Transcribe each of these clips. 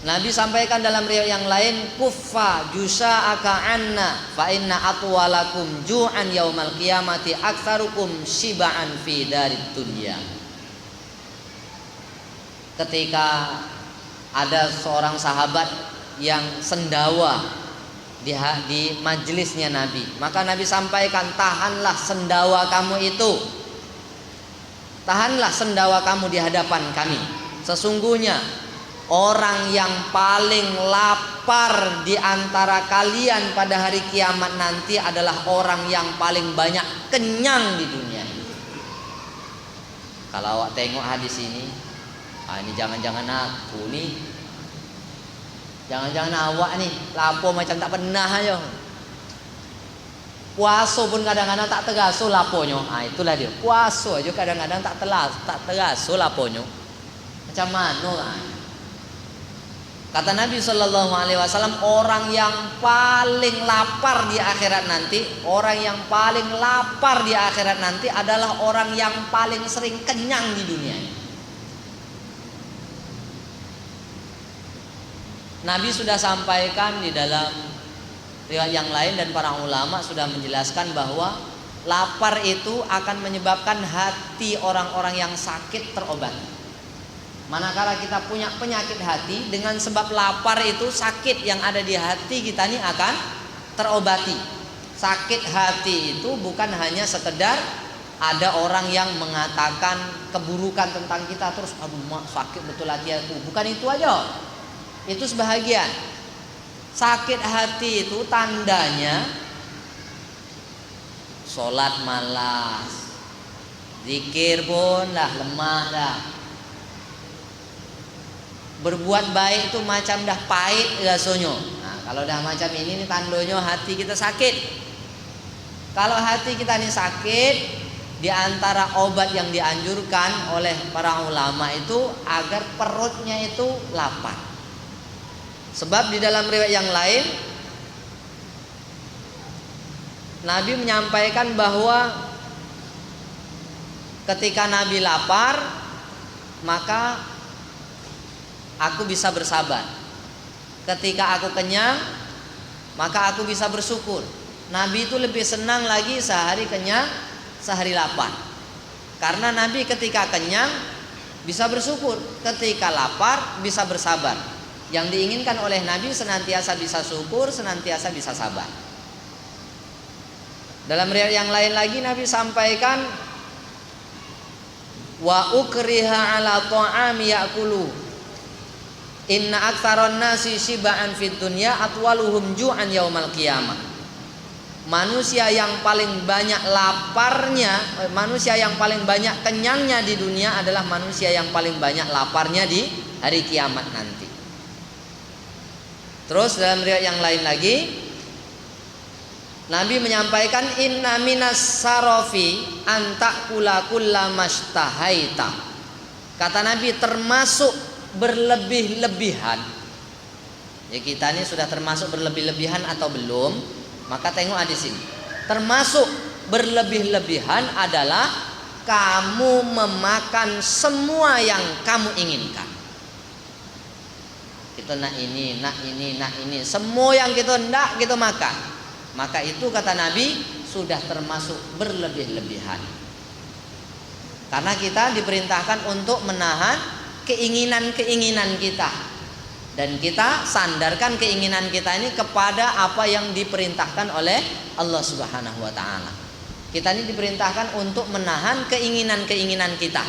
Nabi sampaikan dalam riwayat yang lain, kuffa jusa'aka anna fa inna atwalakum ju'an yaumal qiyamati aktsarukum shiba'an fi darid dunya. Ketika ada seorang sahabat yang sendawa di majelisnya Nabi, maka Nabi sampaikan, tahanlah sendawa kamu itu, tahanlah sendawa kamu di hadapan kami. Sesungguhnya orang yang paling lapar di antara kalian pada hari kiamat nanti adalah orang yang paling banyak kenyang di dunia. Kalau awak tengok hadis ini, ini jangan-jangan aku nih, jangan-jangan awak nih lapo macam tak pernah aja. Puaso pun kadang-kadang tak tegaso laponyo. Itulah dia. Puaso aja kadang-kadang tak tegaso laponyo. Macam mana? Kata Nabi Shallallahu Alaihi Wasallam, orang yang paling lapar di akhirat nanti, orang yang paling lapar di akhirat nanti adalah orang yang paling sering kenyang di dunia. Nabi sudah sampaikan di dalam riwayat yang lain dan para ulama sudah menjelaskan bahwa lapar itu akan menyebabkan hati orang-orang yang sakit terobati. Manakala kita punya penyakit hati, dengan sebab lapar itu sakit yang ada di hati kita ini akan terobati. Sakit hati itu bukan hanya sekedar ada orang yang mengatakan keburukan tentang kita terus, aduh mak sakit betul hati aku. Bukan itu aja. Itu sebahagian. Sakit hati itu tandanya sholat malas, zikir pun lah lemah dah. Berbuat baik itu macam dah pahit rasanya. Nah, kalau dah macam ini nih tandanya hati kita sakit. Kalau hati kita ini sakit, di antara obat yang dianjurkan oleh para ulama itu agar perutnya itu lapar. Sebab di dalam riwayat yang lain Nabi menyampaikan bahwa ketika Nabi lapar, maka aku bisa bersabar. Ketika aku kenyang, maka aku bisa bersyukur. Nabi itu lebih senang lagi sehari kenyang, sehari lapar. Karena Nabi ketika kenyang bisa bersyukur, ketika lapar bisa bersabar. Yang diinginkan oleh Nabi senantiasa bisa syukur, senantiasa bisa sabar. Dalam riwayat yang lain lagi Nabi sampaikan, wa ukriha ala ta'ami ya'kulu inna aktsaron nasi shiba'an fid dunya atwaluhum ju'an yaumal qiyamah. Manusia yang paling banyak laparnya, manusia yang paling banyak kenyangnya di dunia adalah manusia yang paling banyak laparnya di hari kiamat nanti. Terus dalam riwayat yang lain lagi Nabi menyampaikan, inna minas sarofi antakula kullamashtahaita. Kata Nabi, termasuk berlebih-lebihan. Ya, kita ini sudah termasuk berlebih-lebihan atau belum? Maka tengok di sini. Termasuk berlebih-lebihan adalah kamu memakan semua yang kamu inginkan. Kita nak ini, nak ini, nak ini, semua yang kita hendak kita makan. Maka itu kata Nabi sudah termasuk berlebih-lebihan. Karena kita diperintahkan untuk menahan keinginan-keinginan kita, dan kita sandarkan keinginan kita ini kepada apa yang diperintahkan oleh Allah Subhanahu wa taala. Kita ini diperintahkan untuk menahan keinginan-keinginan kita,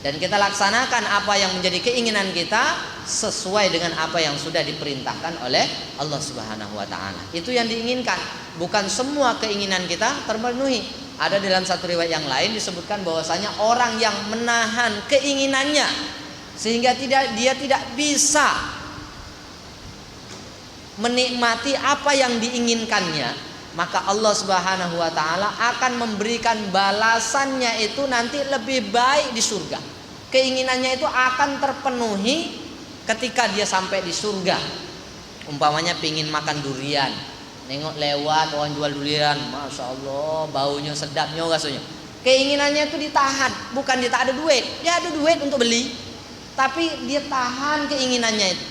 dan kita laksanakan apa yang menjadi keinginan kita sesuai dengan apa yang sudah diperintahkan oleh Allah Subhanahu wa taala. Itu yang diinginkan, bukan semua keinginan kita terpenuhi. Ada dalam satu riwayat yang lain disebutkan bahwasanya orang yang menahan keinginannya sehingga dia tidak bisa menikmati apa yang diinginkannya, maka Allah Subhanahu wa taala akan memberikan balasannya itu nanti lebih baik di surga. Keinginannya itu akan terpenuhi ketika dia sampai di surga. Umpamanya pingin makan durian, nengok lewat orang jual durian, masya Allah baunya sedapnya rasanya. Keinginannya itu ditahan, bukan dia tak ada duit, dia ada duit untuk beli, tapi dia tahan keinginannya itu.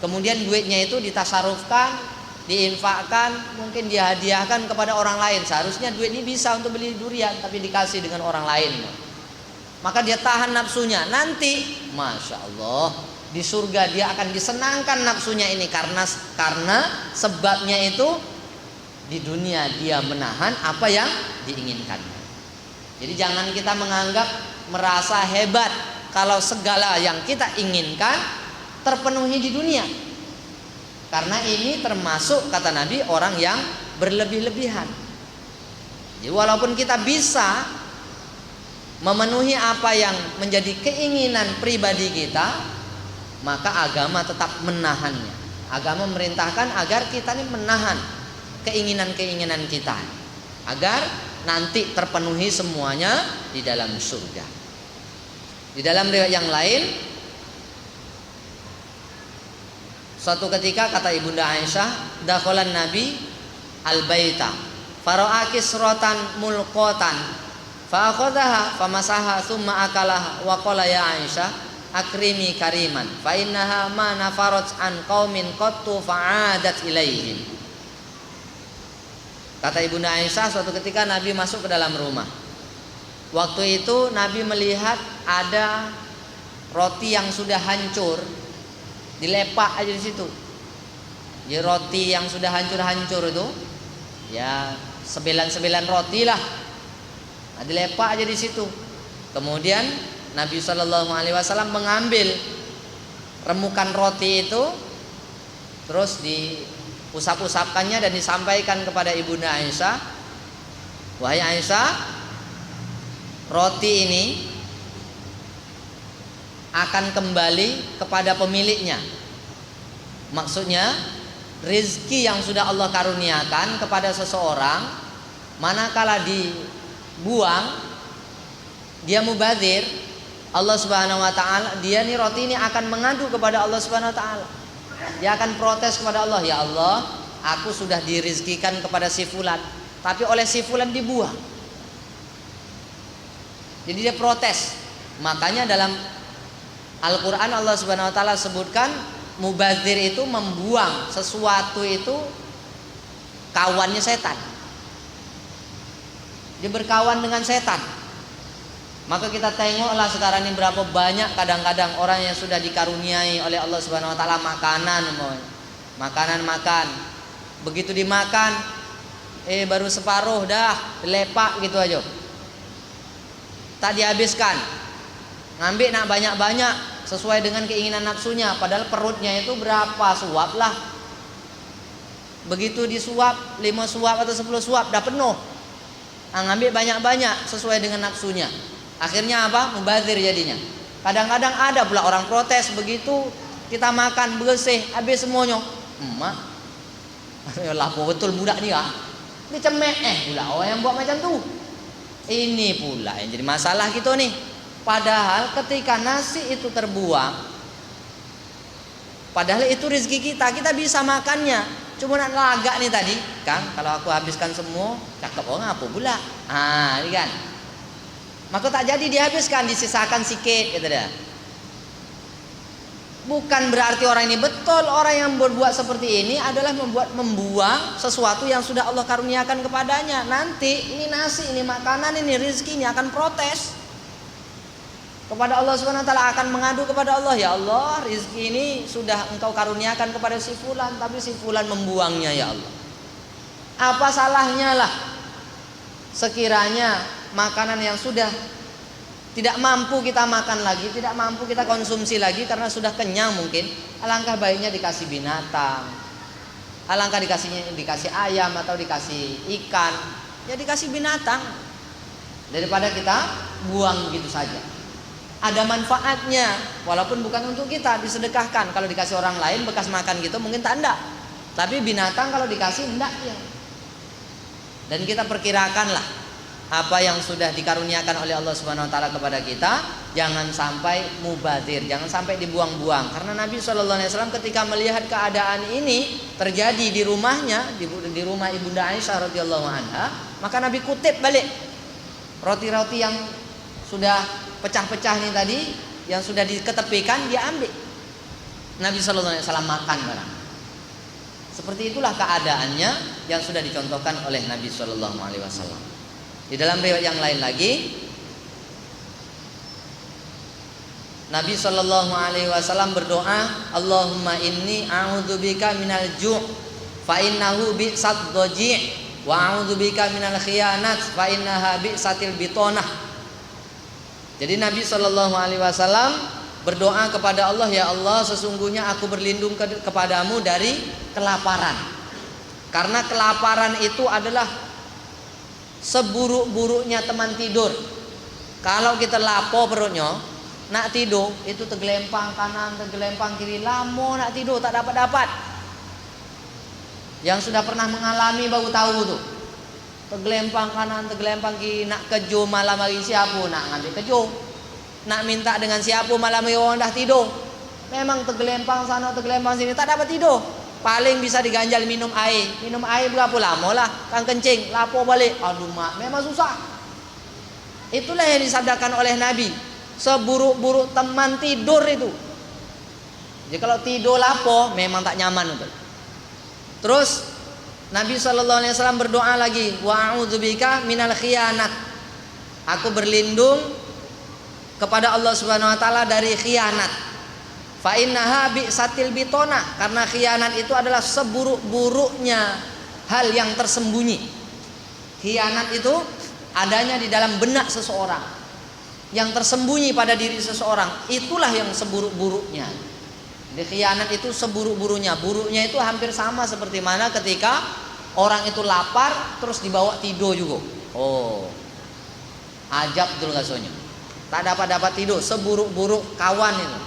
Kemudian duitnya itu ditasarufkan, diinfakkan, mungkin dia hadiahkan kepada orang lain. Seharusnya duit ini bisa untuk beli durian, tapi dikasih dengan orang lain. Maka dia tahan nafsunya. Nanti, masya Allah, di surga dia akan disenangkan nafsunya ini karena sebabnya itu di dunia dia menahan apa yang diinginkannya. Jadi jangan kita menganggap merasa hebat kalau segala yang kita inginkan terpenuhi di dunia. Karena ini termasuk kata Nabi orang yang berlebih-lebihan. Jadi walaupun kita bisa memenuhi apa yang menjadi keinginan pribadi kita, maka agama tetap menahannya. Agama memerintahkan agar kita ini menahan keinginan-keinginan kita agar nanti terpenuhi semuanya di dalam surga. Di dalam riwayat yang lain, suatu ketika kata Ibunda Aisyah, dakhalan Nabi al-baita fara'a kisratan mulqatan fa akhadhaha famasaha thumma akalaha wa qala ya Aisyah akrimi kariman fa innaha ma nafarat an qaumin qattu fa'adat ilaihim. Kata Ibunda Aisyah, suatu ketika Nabi masuk ke dalam rumah. Waktu itu Nabi melihat ada roti yang sudah hancur, dilepak aja di situ. Jadi roti yang sudah hancur-hancur itu, ya 9 roti lah, nah, dilepak aja di situ. Kemudian Nabi SAW mengambil remukan roti itu, terus diusap-usapkannya dan disampaikan kepada Ibunda Aisyah, wahai Aisyah, roti ini akan kembali kepada pemiliknya. Maksudnya rezeki yang sudah Allah karuniakan kepada seseorang, manakala dibuang, dia mubadzir, Allah Subhanahu wa taala, dia nih roti ini akan mengadu kepada Allah Subhanahu wa taala. Dia akan protes kepada Allah, ya Allah, aku sudah dirizkikan kepada si fulan, tapi oleh si fulan dibuang. Jadi dia protes. Makanya dalam Al-Quran Allah Subhanahu wa taala sebutkan mubadzir itu membuang sesuatu itu kawannya setan. Dia berkawan dengan setan. Maka kita tengoklah sekarang ini berapa banyak kadang-kadang orang yang sudah dikaruniai oleh Allah Subhanahu wa taala makanan makan. Begitu dimakan baru separuh dah dilepak gitu aja. Tak dihabiskan, ngambil nak banyak-banyak sesuai dengan keinginan nafsunya, padahal perutnya itu berapa suap lah. Begitu disuap 5 suap atau 10 suap dah penuh, ngambil banyak-banyak sesuai dengan nafsunya. Akhirnya apa? Mubazir jadinya. Kadang-kadang ada pula orang protes, begitu kita makan bersih habis semuanya. Emak, lapo betul budak ni ah, dia cemek pula orang yang buat macam tu. Ini pula yang jadi masalah kita nih. Padahal ketika nasi itu terbuang, padahal itu rezeki kita, kita bisa makannya. Cuma nak lagak nih tadi, Kang, kalau aku habiskan semua, cakep orang apa pula? Ini kan. Maka tak jadi dihabiskan, disisakan sikit gitu dah. Bukan berarti orang ini betul, orang yang berbuat seperti ini adalah membuang sesuatu yang sudah Allah karuniakan kepadanya. Nanti ini nasi, ini makanan, ini rezekinya akan protes kepada Allah Subhanahu wa taala, akan mengadu kepada Allah, ya Allah, rezeki ini sudah Engkau karuniakan kepada si fulan, tapi si fulan membuangnya, ya Allah. Apa salahnya lah sekiranya makanan yang sudah tidak mampu kita makan lagi, tidak mampu kita konsumsi lagi karena sudah kenyang mungkin, alangkah baiknya dikasih binatang, alangkah dikasih ayam atau dikasih ikan, ya dikasih binatang daripada kita buang begitu saja. Ada manfaatnya, walaupun bukan untuk kita, disedekahkan. Kalau dikasih orang lain bekas makan gitu mungkin tak enggak, tapi binatang kalau dikasih enggak ya. Dan kita perkirakanlah apa yang sudah dikaruniakan oleh Allah Subhanahu wa taala kepada kita, jangan sampai mubadzir, jangan sampai dibuang-buang. Karena Nabi SAW ketika melihat keadaan ini terjadi di rumahnya, di rumah Ibunda Aisyah radhiyallahu anha, maka Nabi kutip balik roti-roti yang sudah pecah-pecah ini tadi, yang sudah diketepikan dia ambil. Nabi sallallahu alaihi wasallam makan barang. Seperti itulah keadaannya yang sudah dicontohkan oleh Nabi sallallahu alaihi wasallam. Di dalam riwayat yang lain lagi, Nabi sallallahu alaihi wasallam berdoa, Allahumma inni a'udzubika minal ju' fa innahu bi'sad dhaji' wa a'udzubika minal khiyanat fa innaha bi'satil bitonah. Jadi Nabi sallallahu alaihi wasallam berdoa kepada Allah, ya Allah, sesungguhnya aku berlindung kepadamu dari kelaparan. Karena kelaparan itu adalah seburuk-buruknya teman tidur. Kalau kita lapo perutnya, nak tidur itu tergelempang kanan, tergelempang kiri, lama nak tidur tak dapat. Yang sudah pernah mengalami baru tahu tuh. Tergelempang kanan, tergelempang kiri, nak kejo malam hari siapa nak ngambil kejo. Nak minta dengan siapa malam hari orang dah tidur. Memang tergelempang sana, tergelempang sini, tak dapat tidur. Paling bisa diganjal minum air. Minum air berapa lama lah, kan kencing, lapor balik. Aduh mak, memang susah. Itulah yang disabdakan oleh Nabi. Seburuk-buruk teman tidur itu. Jadi kalau tidur lapor, memang tak nyaman itu. Terus Nabi SAW berdoa lagi, wa a'udzubika minal khiyanat. Aku berlindung kepada Allah Subhanahu wa taala dari khianat. Fa innaha bi'satil bitona, karena khianat itu adalah seburuk-buruknya hal yang tersembunyi. Khianat itu adanya di dalam benak seseorang, yang tersembunyi pada diri seseorang, itulah yang seburuk-buruknya. Jadi khianat itu seburuk-buruknya. Buruknya itu hampir sama seperti mana ketika orang itu lapar terus dibawa tidur juga. Oh, ajab dul gasonya. Tak dapat tidur, seburuk-buruk kawan itu.